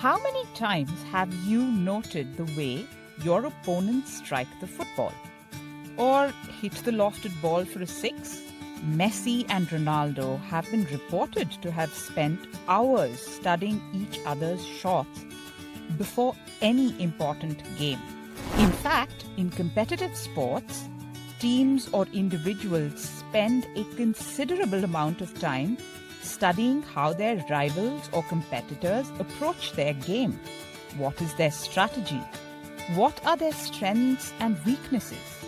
How many times have you noted the way your opponents strike the football? Or hit the lofted ball for a six? Messi and Ronaldo have been reported to have spent hours studying each other's shots before any important game. In fact, in competitive sports, teams or individuals spend a considerable amount of time studying how their rivals or competitors approach their game. What is their strategy? What are their strengths and weaknesses?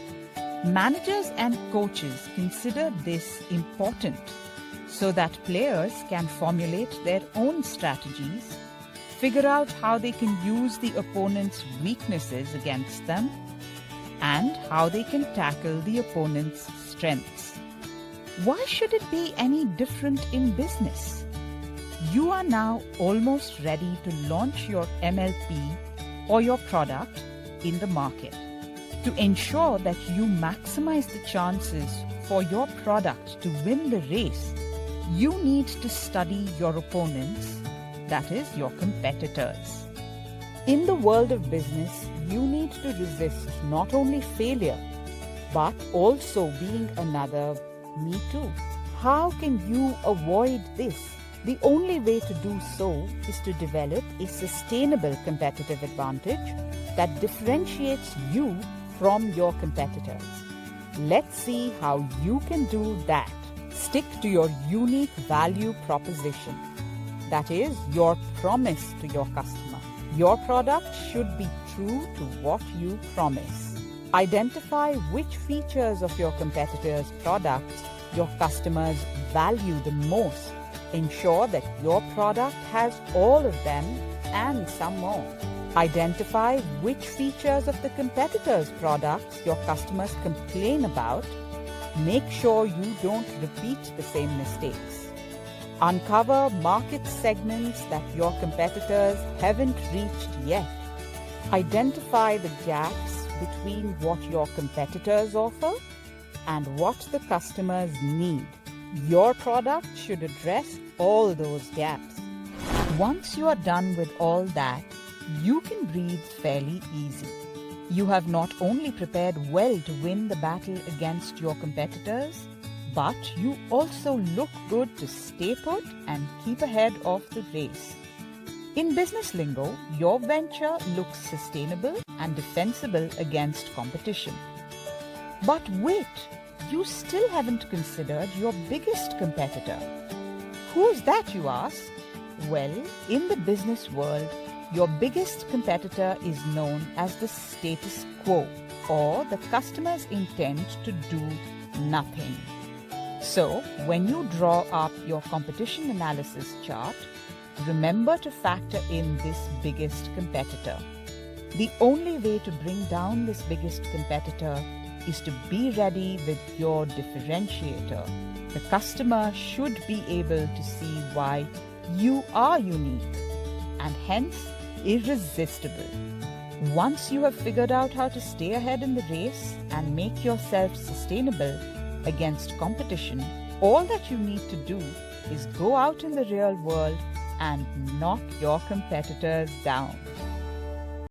Managers and coaches consider this important so that players can formulate their own strategies, figure out how they can use the opponent's weaknesses against them, and how they can tackle the opponent's strengths. Why should it be any different in business? You are now almost ready to launch your MLP or your product in the market. To ensure that you maximize the chances for your product to win the race, you need to study your opponents, that is, your competitors. In the world of business, you need to resist not only failure, but also being another me too. How can you avoid this? The only way to do so is to develop a sustainable competitive advantage that differentiates you from your competitors. Let's see how you can do that. Stick to your unique value proposition. That is, your promise to your customer. Your product should be true to what you promise. Identify which features of your competitors' products your customers value the most. Ensure that your product has all of them and some more. Identify which features of the competitors' products your customers complain about. Make sure you don't repeat the same mistakes. Uncover market segments that your competitors haven't reached yet. Identify the gaps between what your competitors offer and what the customers need. Your product should address all those gaps. Once you are done with all that, you can breathe fairly easy. You have not only prepared well to win the battle against your competitors, but you also look good to stay put and keep ahead of the race. In business lingo, your venture looks sustainable and defensible against competition. But wait, you still haven't considered your biggest competitor. Who's that, you ask? Well, in the business world, your biggest competitor is known as the status quo, or the customer's intent to do nothing. So, when you draw up your competition analysis chart, remember to factor in this biggest competitor. The only way to bring down this biggest competitor is to be ready with your differentiator. The customer should be able to see why you are unique and hence irresistible. Once you have figured out how to stay ahead in the race and make yourself sustainable against competition, all that you need to do is go out in the real world and knock your competitors down.